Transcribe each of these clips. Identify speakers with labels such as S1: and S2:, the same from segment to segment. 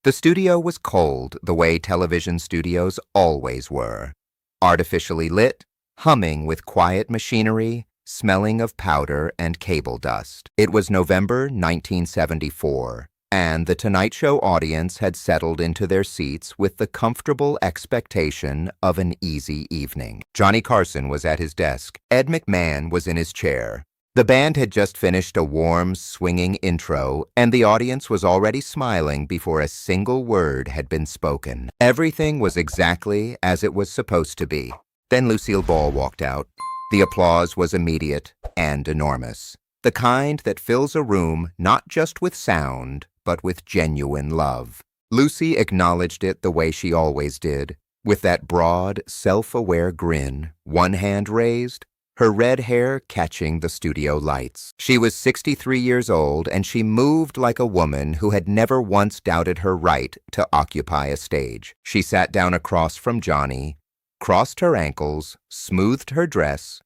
S1: The studio was cold the way television studios always were. Artificially lit, humming with quiet machinery, smelling of powder and cable dust. It was November 1974, and the Tonight Show audience had settled into their seats with the comfortable expectation of an easy evening. Johnny Carson was at his desk. Ed McMahon was in his chair. The band had just finished a warm, swinging intro, and the audience was already smiling before a single word had been spoken. Everything was exactly as it was supposed to be. Then Lucille Ball walked out. The applause was immediate and enormous. The kind that fills a room not just with sound, but with genuine love. Lucy acknowledged it the way she always did, with that broad, self-aware grin, one hand raised, her red hair catching the studio lights. She was 63 years old, and she moved like a woman who had never once doubted her right to occupy a stage. She sat down across from Johnny, crossed her ankles, smoothed her dress,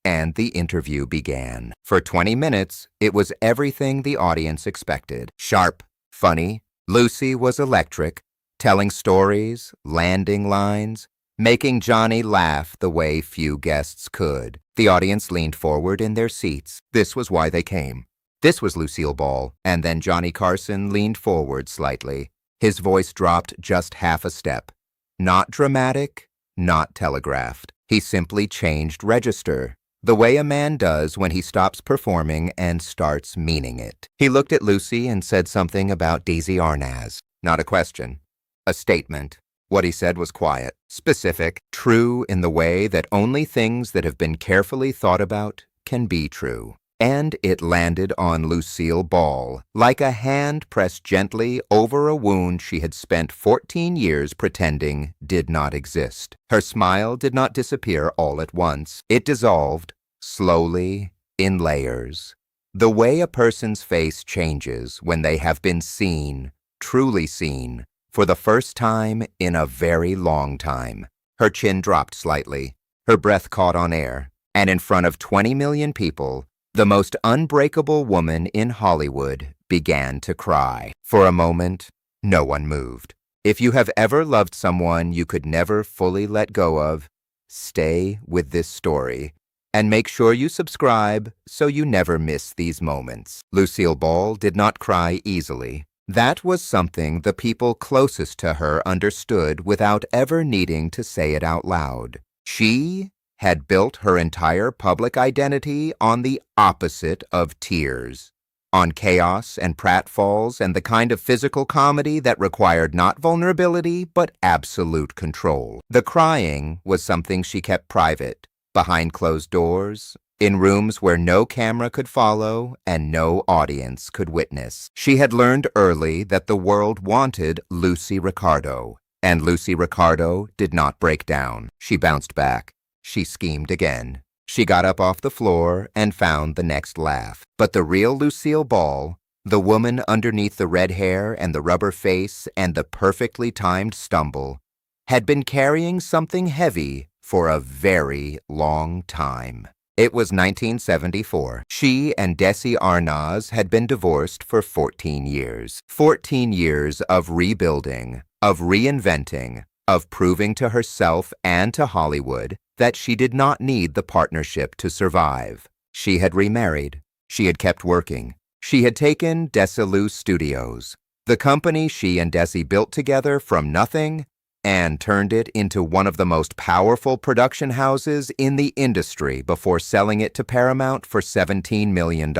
S1: and the interview began. For 20 minutes, it was everything the audience expected. Sharp, funny, Lucy was electric, telling stories, landing lines, making Johnny laugh the way few guests could. The audience leaned forward in their seats. This was why they came. This was Lucille Ball, and then Johnny Carson leaned forward slightly. His voice dropped just half a step. Not dramatic, not telegraphed. He simply changed register, the way a man does when he stops performing and starts meaning it. He looked at Lucy and said something about Desi Arnaz. Not a question, a statement. What he said was quiet, specific, true in the way that only things that have been carefully thought about can be true. And it landed on Lucille Ball, like a hand pressed gently over a wound she had spent 14 years pretending did not exist. Her smile did not disappear all at once. It dissolved, slowly, in layers. The way a person's face changes when they have been seen, truly seen, for the first time in a very long time. Her chin dropped slightly, her breath caught on air, and in front of 20 million people, the most unbreakable woman in Hollywood began to cry. For a moment, no one moved. If you have ever loved someone you could never fully let go of, stay with this story, and make sure you subscribe so you never miss these moments. Lucille Ball did not cry easily. That was something the people closest to her understood without ever needing to say it out loud. She had built her entire public identity on the opposite of tears, on chaos and pratfalls and the kind of physical comedy that required not vulnerability but absolute control. The crying was something she kept private, behind closed doors, in rooms where no camera could follow and no audience could witness. She had learned early that the world wanted Lucy Ricardo, and Lucy Ricardo did not break down. She bounced back. She schemed again. She got up off the floor and found the next laugh. But the real Lucille Ball, the woman underneath the red hair and the rubber face and the perfectly timed stumble, had been carrying something heavy for a very long time. It was 1974. She and Desi Arnaz had been divorced for 14 years. 14 years of rebuilding, of reinventing, of proving to herself and to Hollywood that she did not need the partnership to survive. She had remarried. She had kept working. She had taken Desilu Studios, the company she and Desi built together from nothing, and turned it into one of the most powerful production houses in the industry before selling it to Paramount for $17 million.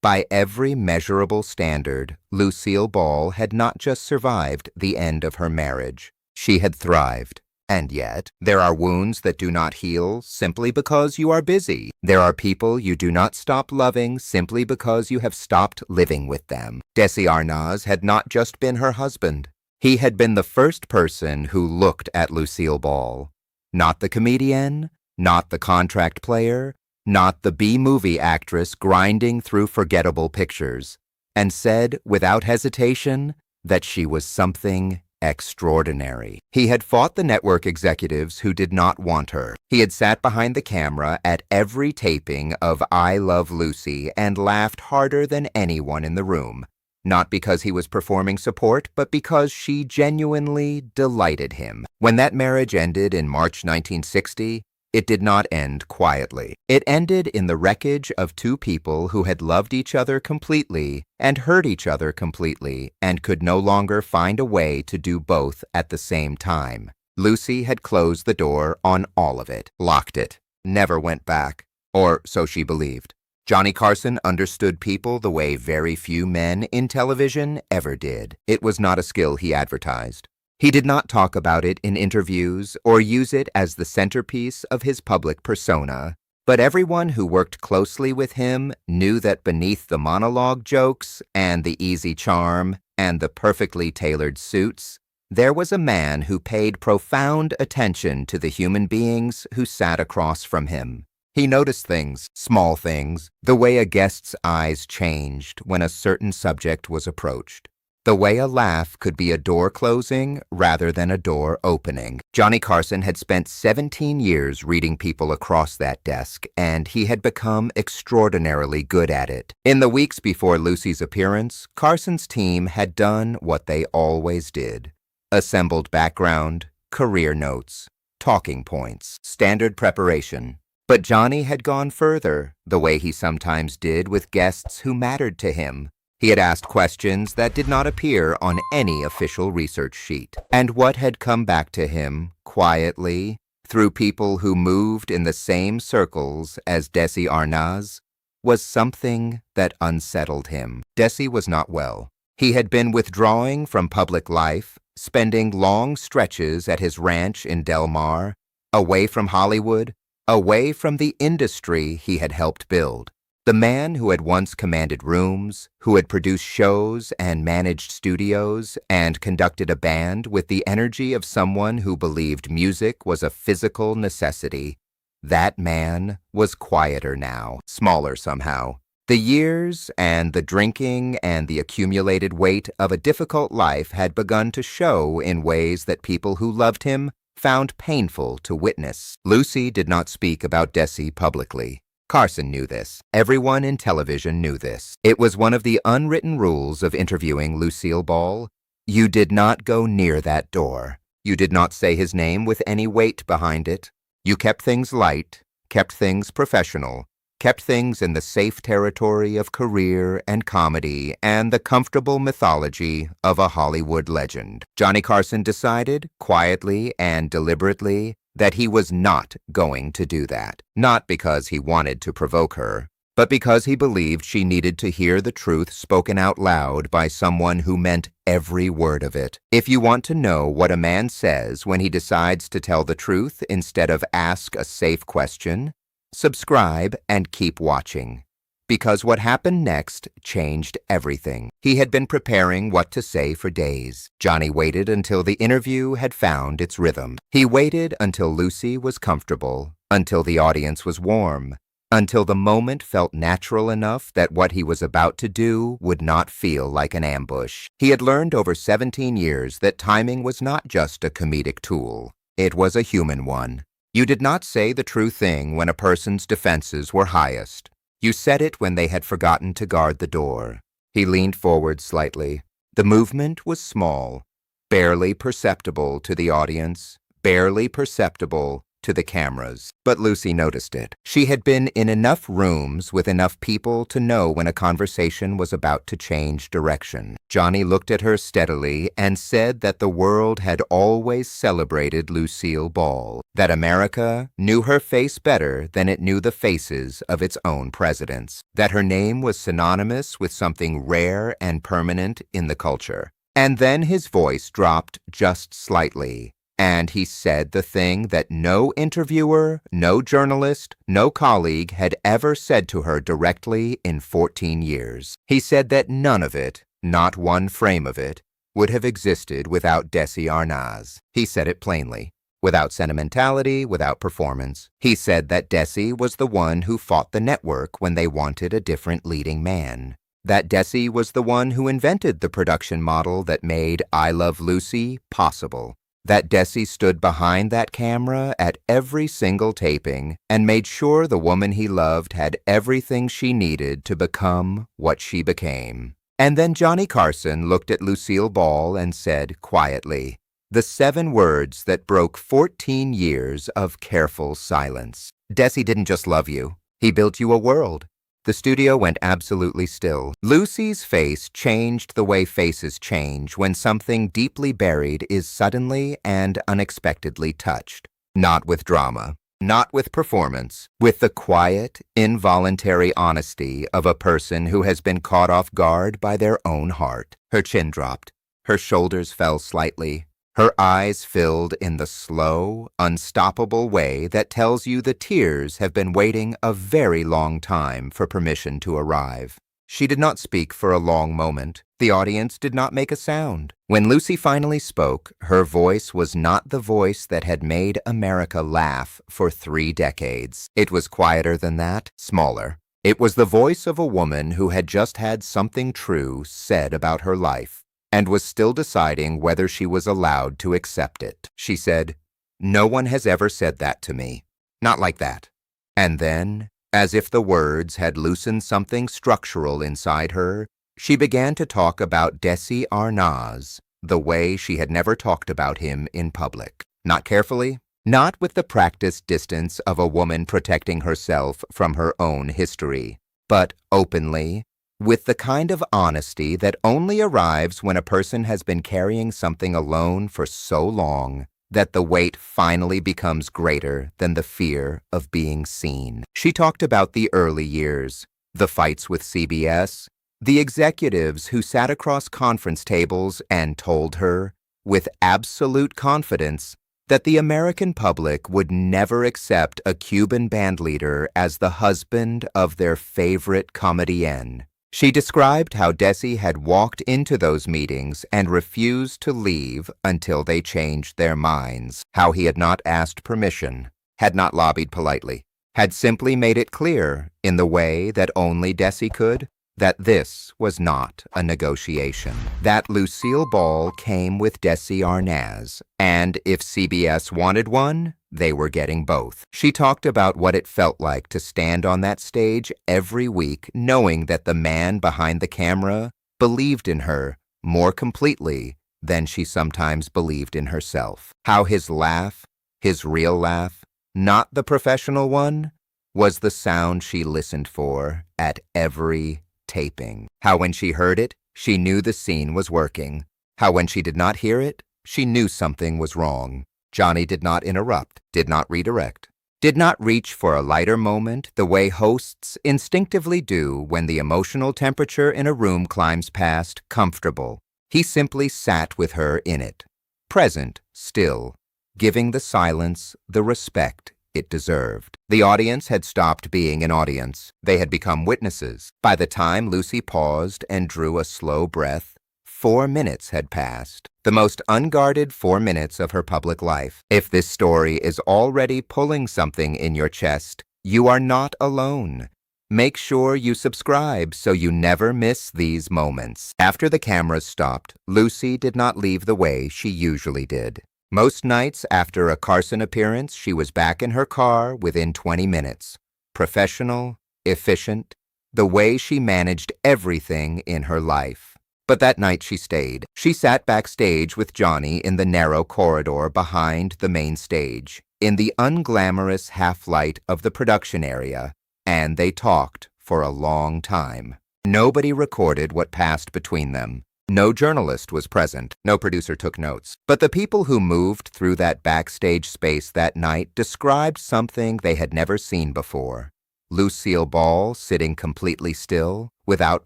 S1: By every measurable standard, Lucille Ball had not just survived the end of her marriage. She had thrived. And yet, there are wounds that do not heal simply because you are busy. There are people you do not stop loving simply because you have stopped living with them. Desi Arnaz had not just been her husband. He had been the first person who looked at Lucille Ball. Not the comedian, not the contract player, not the B-movie actress grinding through forgettable pictures, and said without hesitation that she was something extraordinary. He had fought the network executives who did not want her. He had sat behind the camera at every taping of I Love Lucy and laughed harder than anyone in the room. not because he was performing support, but because she genuinely delighted him. When that marriage ended in March 1960, it did not end quietly. It ended in the wreckage of two people who had loved each other completely and hurt each other completely and could no longer find a way to do both at the same time. Lucy had closed the door on all of it, locked it, never went back, or so she believed. Johnny Carson understood people the way very few men in television ever did. It was not a skill he advertised. He did not talk about it in interviews or use it as the centerpiece of his public persona, but everyone who worked closely with him knew that beneath the monologue jokes and the easy charm and the perfectly tailored suits, there was a man who paid profound attention to the human beings who sat across from him. He noticed things, small things, the way a guest's eyes changed when a certain subject was approached. The way a laugh could be a door closing rather than a door opening. Johnny Carson had spent 17 years reading people across that desk, and he had become extraordinarily good at it. In the weeks before Lucy's appearance, Carson's team had done what they always did. Assembled background, career notes, talking points, standard preparation. But Johnny had gone further, the way he sometimes did with guests who mattered to him. He had asked questions that did not appear on any official research sheet. And what had come back to him, quietly, through people who moved in the same circles as Desi Arnaz, was something that unsettled him. Desi was not well. He had been withdrawing from public life, spending long stretches at his ranch in Del Mar, away from Hollywood, away from the industry he had helped build. The man who had once commanded rooms, who had produced shows and managed studios and conducted a band with the energy of someone who believed music was a physical necessity, that man was quieter now, smaller somehow. The years and the drinking and the accumulated weight of a difficult life had begun to show in ways that people who loved him found painful to witness. Lucy did not speak about Desi publicly. Carson knew this. Everyone in television knew this. It was one of the unwritten rules of interviewing Lucille Ball. You did not go near that door. You did not say his name with any weight behind it. You kept things light, kept things professional, kept things in the safe territory of career and comedy and the comfortable mythology of a Hollywood legend. Johnny Carson decided, quietly and deliberately, that he was not going to do that. Not because he wanted to provoke her, but because he believed she needed to hear the truth spoken out loud by someone who meant every word of it. If you want to know what a man says when he decides to tell the truth instead of ask a safe question, subscribe and keep watching. Because what happened next changed everything. He had been preparing what to say for days. Johnny waited until the interview had found its rhythm. He waited until Lucy was comfortable, until the audience was warm, until the moment felt natural enough that what he was about to do would not feel like an ambush. He had learned over 17 years that timing was not just a comedic tool. It was a human one. You did not say the true thing when a person's defenses were highest. You said it when they had forgotten to guard the door. He leaned forward slightly. The movement was small, barely perceptible to the audience, barely perceptible to the cameras. But Lucy noticed it. She had been in enough rooms with enough people to know when a conversation was about to change direction. Johnny looked at her steadily and said that the world had always celebrated Lucille Ball, that America knew her face better than it knew the faces of its own presidents, that her name was synonymous with something rare and permanent in the culture. And then his voice dropped just slightly. And he said the thing that no interviewer, no journalist, no colleague had ever said to her directly in 14 years. He said that none of it, not one frame of it, would have existed without Desi Arnaz. He said it plainly, without sentimentality, without performance. He said that Desi was the one who fought the network when they wanted a different leading man. That Desi was the one who invented the production model that made I Love Lucy possible. That Desi stood behind that camera at every single taping and made sure the woman he loved had everything she needed to become what she became. And then Johnny Carson looked at Lucille Ball and said quietly, the 7 words that broke 14 years of careful silence. Desi didn't just love you. He built you a world. The studio went absolutely still. Lucy's face changed the way faces change when something deeply buried is suddenly and unexpectedly touched. Not with drama, not with performance, with the quiet, involuntary honesty of a person who has been caught off guard by their own heart. Her chin dropped. Her shoulders fell slightly. Her eyes filled in the slow, unstoppable way that tells you the tears have been waiting a very long time for permission to arrive. She did not speak for a long moment. The audience did not make a sound. When Lucy finally spoke, her voice was not the voice that had made America laugh for 3 decades. It was quieter than that, smaller. It was the voice of a woman who had just had something true said about her life, and was still deciding whether she was allowed to accept it. She said, "No one has ever said that to me. Not like that." And then, as if the words had loosened something structural inside her, she began to talk about Desi Arnaz the way she had never talked about him in public. Not carefully, not with the practiced distance of a woman protecting herself from her own history, but openly, with the kind of honesty that only arrives when a person has been carrying something alone for so long that the weight finally becomes greater than the fear of being seen. She talked about the early years, the fights with CBS, the executives who sat across conference tables and told her, with absolute confidence, that the American public would never accept a Cuban bandleader as the husband of their favorite comedienne. She described how Desi had walked into those meetings and refused to leave until they changed their minds, how he had not asked permission, had not lobbied politely, had simply made it clear, in the way that only Desi could, that this was not a negotiation, that Lucille Ball came with Desi Arnaz, and if CBS wanted one, they were getting both. She talked about what it felt like to stand on that stage every week knowing that the man behind the camera believed in her more completely than she sometimes believed in herself. How his laugh, his real laugh, not the professional one, was the sound she listened for at every taping. How when she heard it, she knew the scene was working. How when she did not hear it, she knew something was wrong. Johnny did not interrupt, did not redirect, did not reach for a lighter moment the way hosts instinctively do when the emotional temperature in a room climbs past comfortable. He simply sat with her in it, present, still, giving the silence the respect it deserved. The audience had stopped being an audience. They had become witnesses. By the time Lucy paused and drew a slow breath, 4 minutes had passed. The most unguarded 4 minutes of her public life. If this story is already pulling something in your chest, you are not alone. Make sure you subscribe so you never miss these moments. After the cameras stopped, Lucy did not leave the way she usually did. Most nights after a Carson appearance, she was back in her car within 20 minutes. Professional, efficient, the way she managed everything in her life. But that night she stayed. She sat backstage with Johnny in the narrow corridor behind the main stage, in the unglamorous half-light of the production area, and they talked for a long time. Nobody recorded what passed between them. No journalist was present. No producer took notes. But the people who moved through that backstage space that night described something they had never seen before. Lucille Ball sitting completely still, without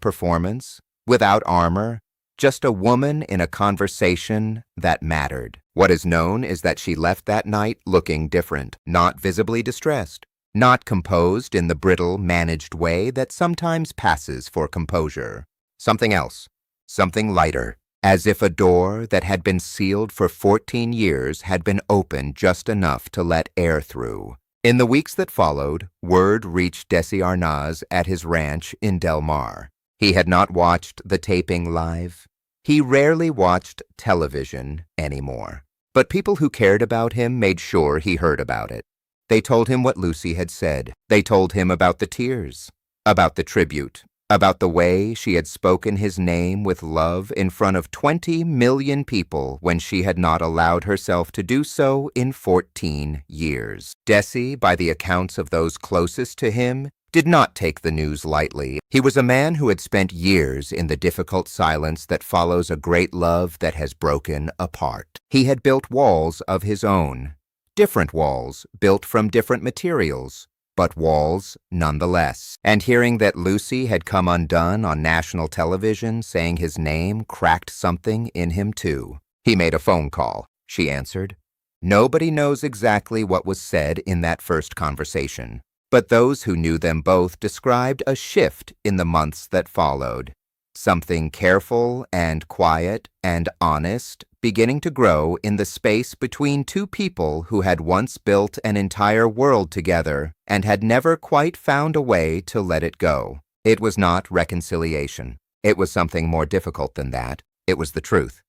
S1: performance, without armor, just a woman in a conversation that mattered. What is known is that she left that night looking different, not visibly distressed, not composed in the brittle, managed way that sometimes passes for composure. Something else. Something lighter, as if a door that had been sealed for 14 years had been opened just enough to let air through. In the weeks that followed, word reached Desi Arnaz at his ranch in Del Mar. He had not watched the taping live. He rarely watched television anymore. But people who cared about him made sure he heard about it. They told him what Lucy had said. They told him about the tears, about the tribute, about the way she had spoken his name with love in front of 20 million people when she had not allowed herself to do so in 14 years. Desi, by the accounts of those closest to him, did not take the news lightly. He was a man who had spent years in the difficult silence that follows a great love that has broken apart. He had built walls of his own, different walls built from different materials, but walls nonetheless. And hearing that Lucy had come undone on national television saying his name cracked something in him too. He made a phone call, she answered. Nobody knows exactly what was said in that first conversation, but those who knew them both described a shift in the months that followed. Something careful and quiet and honest beginning to grow in the space between two people who had once built an entire world together and had never quite found a way to let it go. It was not reconciliation. It was something more difficult than that. It was the truth.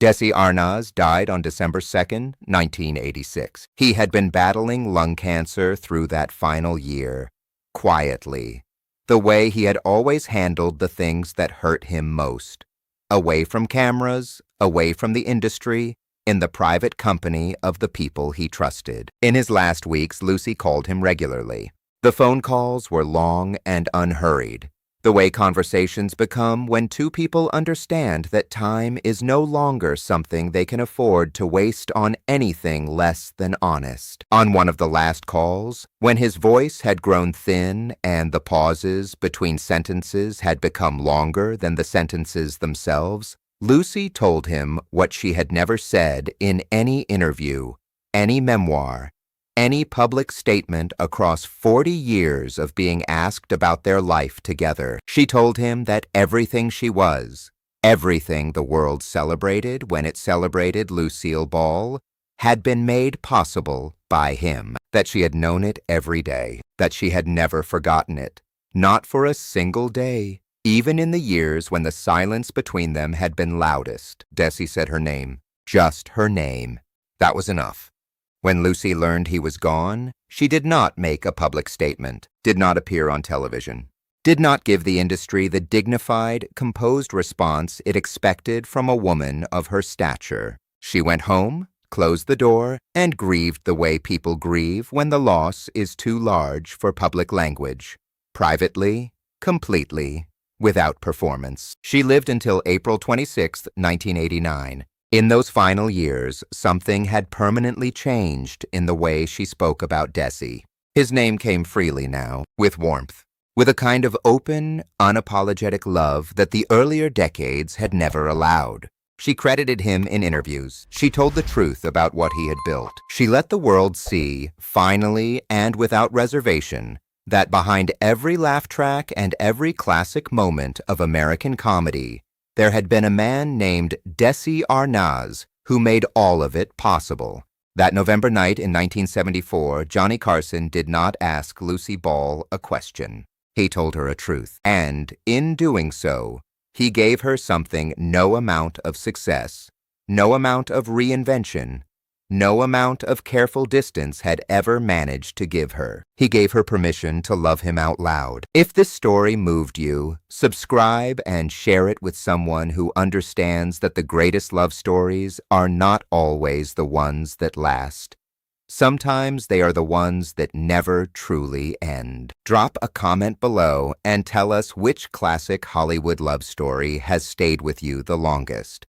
S1: Desi Arnaz died on December 2nd, 1986. He had been battling lung cancer through that final year, quietly, the way he had always handled the things that hurt him most. Away from cameras, away from the industry, in the private company of the people he trusted. In his last weeks, Lucy called him regularly. The phone calls were long and unhurried, the way conversations become when two people understand that time is no longer something they can afford to waste on anything less than honest. On one of the last calls, when his voice had grown thin and the pauses between sentences had become longer than the sentences themselves, Lucy told him what she had never said in any interview, any memoir, any public statement across 40 years of being asked about their life together. She told him that everything she was, everything the world celebrated when it celebrated Lucille Ball, had been made possible by him, that she had known it every day, that she had never forgotten it, not for a single day, even in the years when the silence between them had been loudest. Desi said her name, just her name. That was enough. When Lucy learned he was gone, she did not make a public statement, did not appear on television, did not give the industry the dignified, composed response it expected from a woman of her stature. She went home, closed the door, and grieved the way people grieve when the loss is too large for public language. Privately, completely, without performance. She lived until April 26, 1989. In those final years, something had permanently changed in the way she spoke about Desi. His name came freely now, with warmth, with a kind of open, unapologetic love that the earlier decades had never allowed. She credited him in interviews. She told the truth about what he had built. She let the world see, finally and without reservation, that behind every laugh track and every classic moment of American comedy, there had been a man named Desi Arnaz who made all of it possible. That November night in 1974, Johnny Carson did not ask Lucille Ball a question. He told her a truth, and in doing so, he gave her something no amount of success, no amount of reinvention, no amount of careful distance had ever managed to give her. He gave her permission to love him out loud. If this story moved you, subscribe and share it with someone who understands that the greatest love stories are not always the ones that last. Sometimes they are the ones that never truly end. Drop a comment below and tell us which classic Hollywood love story has stayed with you the longest.